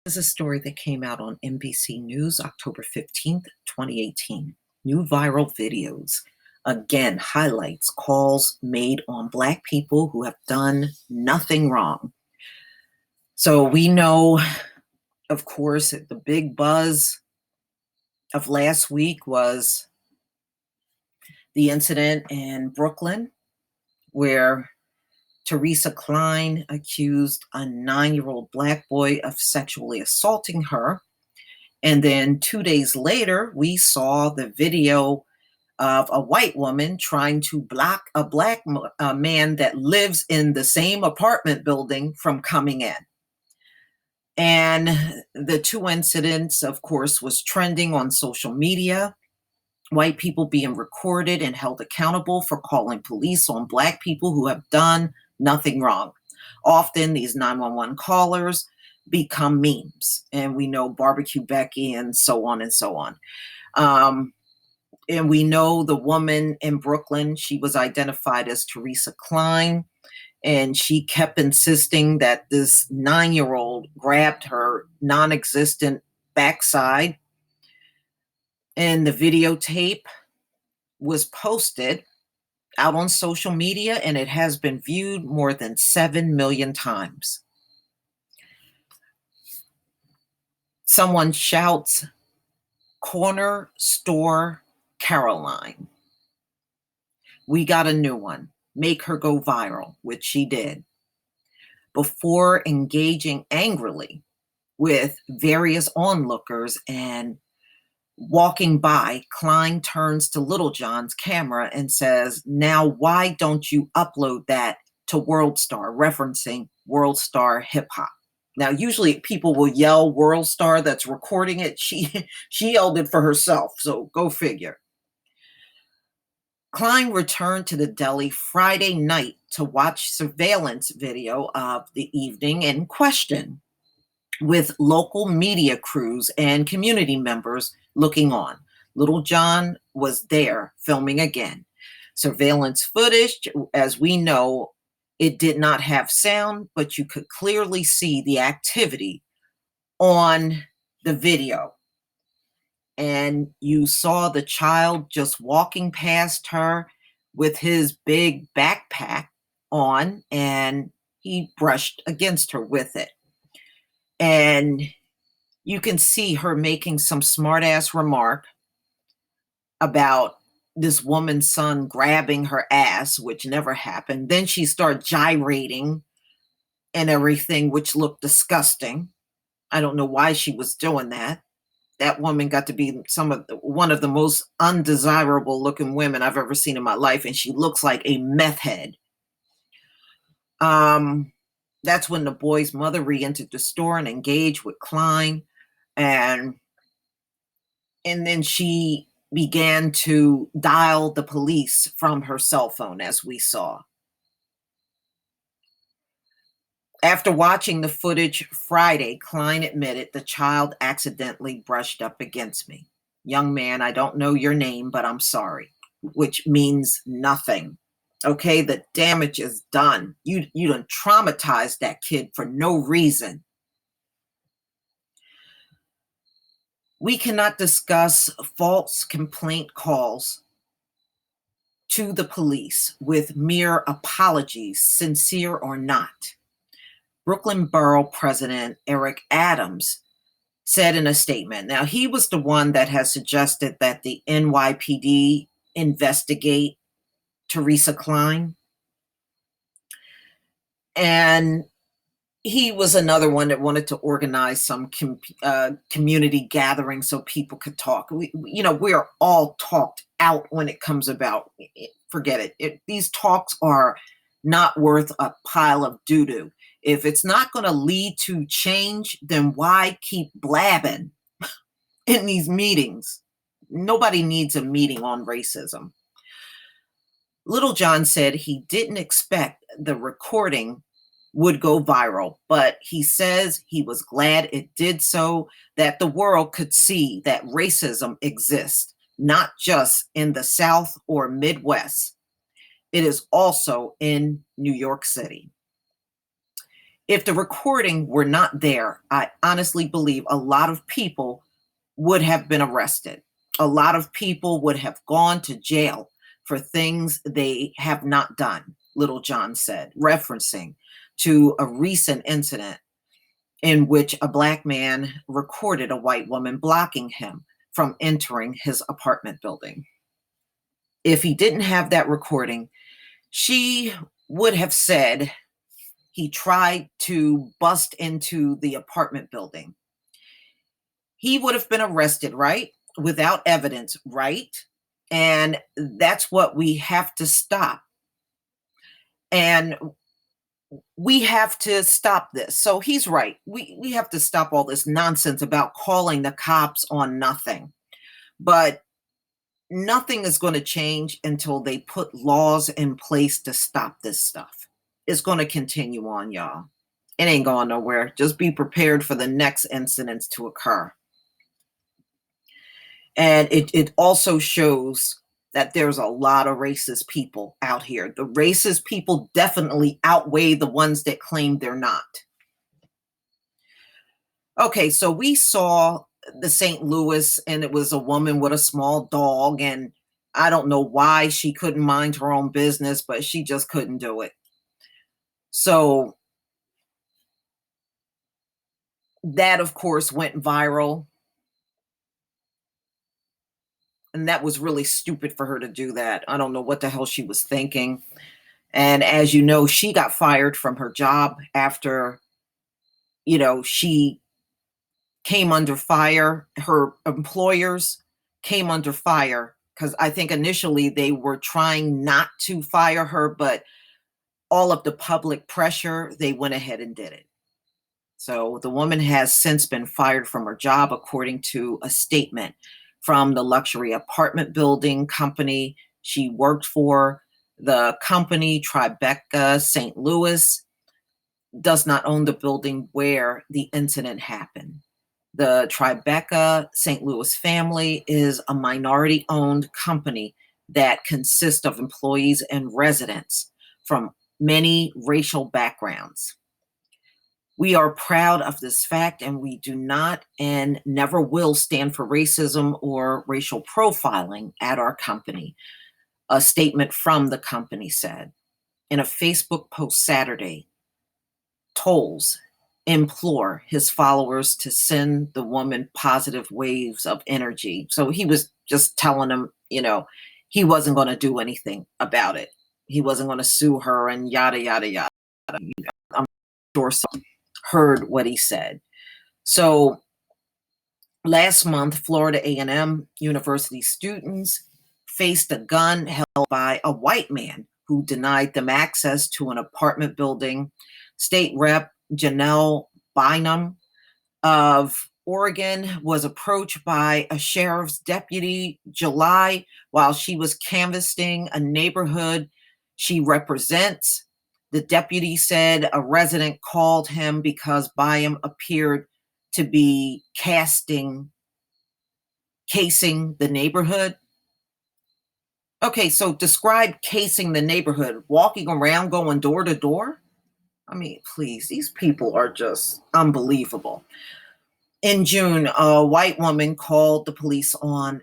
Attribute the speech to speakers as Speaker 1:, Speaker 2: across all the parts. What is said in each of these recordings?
Speaker 1: Is a story that came out on NBC News October 15th, 2018. New viral videos again highlights calls made on Black people who have done nothing wrong. So we know, of course, that the big buzz of last week was the incident in Brooklyn where Teresa Klein accused a 9-year-old Black boy of sexually assaulting her. And then 2 days later, we saw the video of a white woman trying to block a black man that lives in the same apartment building from coming in. And the two incidents, of course, was trending on social media. White people being recorded and held accountable for calling police on Black people who have done nothing wrong. Often these 911 callers become memes, and we know Barbecue Becky and so on and so on. And we know the woman in Brooklyn, she was identified as Teresa Klein, and she kept insisting that this 9-year-old grabbed her non-existent backside. And the videotape was posted out on social media, and it has been viewed more than 7 million times. Someone shouts, "Cornerstore Caroline." We got a new one. Make her go viral, which she did. Before engaging angrily with various onlookers and walking by, Klein turns to Little John's camera and says, "Now, why don't you upload that to World Star," referencing World Star Hip Hop. Now, usually people will yell World Star that's recording it. She yelled it for herself, so go figure. Klein returned to the deli Friday night to watch surveillance video of the evening in question, with local media crews and community members looking on. Little John was there filming again. Surveillance footage, as we know, it did not have sound, but you could clearly see the activity on the video. And you saw the child just walking past her with his big backpack on, and he brushed against her with it. And you can see her making some smart-ass remark about this woman's son grabbing her ass, which never happened. Then she started gyrating and everything, which looked disgusting. I don't know why she was doing that. That woman got to be one of the most undesirable looking women I've ever seen in my life, and she looks like a meth head. That's when the boy's mother re-entered the store and engaged with Klein, and then she began to dial the police from her cell phone, as we saw. After watching the footage Friday, Klein admitted the child accidentally brushed up against me. "Young man, I don't know your name, but I'm sorry," which means nothing. Okay, the damage is done. You done traumatized that kid for no reason. We cannot discuss false complaint calls to the police with mere apologies, sincere or not. Brooklyn Borough President Eric Adams said in a statement, now he was the one that has suggested that the NYPD investigate Teresa Klein. And he was another one that wanted to organize some community gathering so people could talk. We are all talked out when it comes about. Forget it. These talks are not worth a pile of doo-doo. If it's not going to lead to change, then why keep blabbing in these meetings? Nobody needs a meeting on racism. Little John said he didn't expect the recording would go viral, but he says he was glad it did so, that the world could see that racism exists, not just in the South or Midwest. It is also in New York City. If the recording were not there, I honestly believe a lot of people would have been arrested. A lot of people would have gone to jail for things they have not done, Little John said, referencing to a recent incident in which a black man recorded a white woman blocking him from entering his apartment building. If he didn't have that recording, she would have said he tried to bust into the apartment building. He would have been arrested, right? Without evidence, right? And that's what we have to stop. And we have to stop this. So he's right. We have to stop all this nonsense about calling the cops on nothing. But nothing is going to change until they put laws in place to stop this stuff. It's going to continue on, y'all. It ain't going nowhere. Just be prepared for the next incidents to occur. And it also shows that there's a lot of racist people out here. The racist people definitely outweigh the ones that claim they're not. Okay, so we saw the St. Louis, and it was a woman with a small dog, and I don't know why she couldn't mind her own business, but she just couldn't do it. So that, of course, went viral. And that was really stupid for her to do that. I don't know what the hell she was thinking. And as you know, she got fired from her job after, she came under fire. Her employers came under fire because I think initially they were trying not to fire her, but all of the public pressure, they went ahead and did it. So the woman has since been fired from her job, according to a statement from the luxury apartment building company she worked for. The company, Tribeca St. Louis, does not own the building where the incident happened. The Tribeca St. Louis family is a minority owned company that consists of employees and residents from many racial backgrounds. We are proud of this fact, and we do not and never will stand for racism or racial profiling at our company, a statement from the company said. In a Facebook post Saturday, Tolles implore his followers to send the woman positive waves of energy. So he was just telling them, he wasn't going to do anything about it. He wasn't going to sue her and yada, yada, yada. I'm sure some heard what he said. So last month, Florida A&M University students faced a gun held by a white man who denied them access to an apartment building. State Rep Janelle Bynum of Oregon was approached by a sheriff's deputy July while she was canvassing a neighborhood she represents. The deputy said a resident called him because Bynum appeared to be casing the neighborhood. Okay, so describe casing the neighborhood, walking around, going door to door. I mean, please, these people are just unbelievable. In June, a white woman called the police on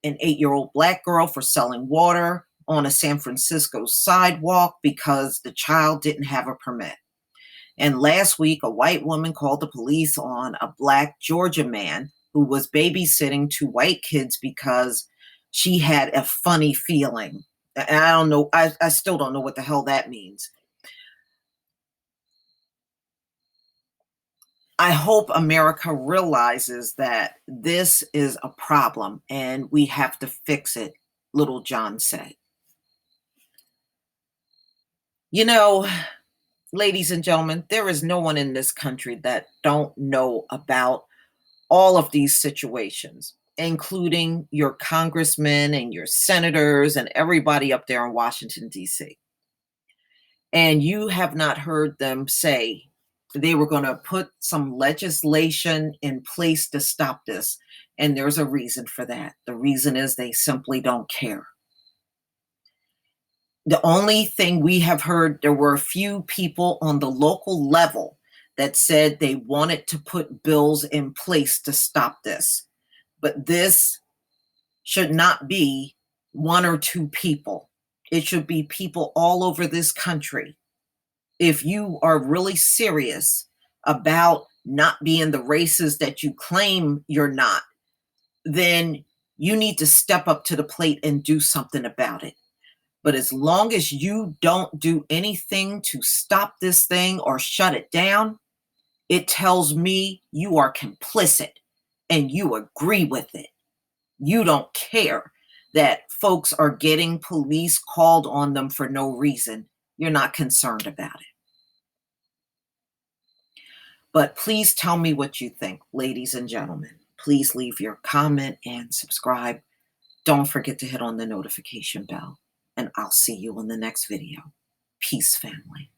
Speaker 1: an 8-year-old black girl for selling water on a San Francisco sidewalk because the child didn't have a permit. And last week, a white woman called the police on a black Georgia man who was babysitting 2 white kids because she had a funny feeling. And I don't know, I still don't know what the hell that means. I hope America realizes that this is a problem and we have to fix it, Little John said. Ladies and gentlemen, there is no one in this country that don't know about all of these situations, including your congressmen and your senators and everybody up there in Washington, D.C. And you have not heard them say they were going to put some legislation in place to stop this. And there's a reason for that. The reason is they simply don't care. The only thing we have heard, there were a few people on the local level that said they wanted to put bills in place to stop this. But this should not be one or two people. It should be people all over this country. If you are really serious about not being the racist that you claim you're not, then you need to step up to the plate and do something about it. But as long as you don't do anything to stop this thing or shut it down, it tells me you are complicit and you agree with it. You don't care that folks are getting police called on them for no reason. You're not concerned about it. But please tell me what you think, ladies and gentlemen. Please leave your comment and subscribe. Don't forget to hit on the notification bell. And I'll see you in the next video. Peace, family.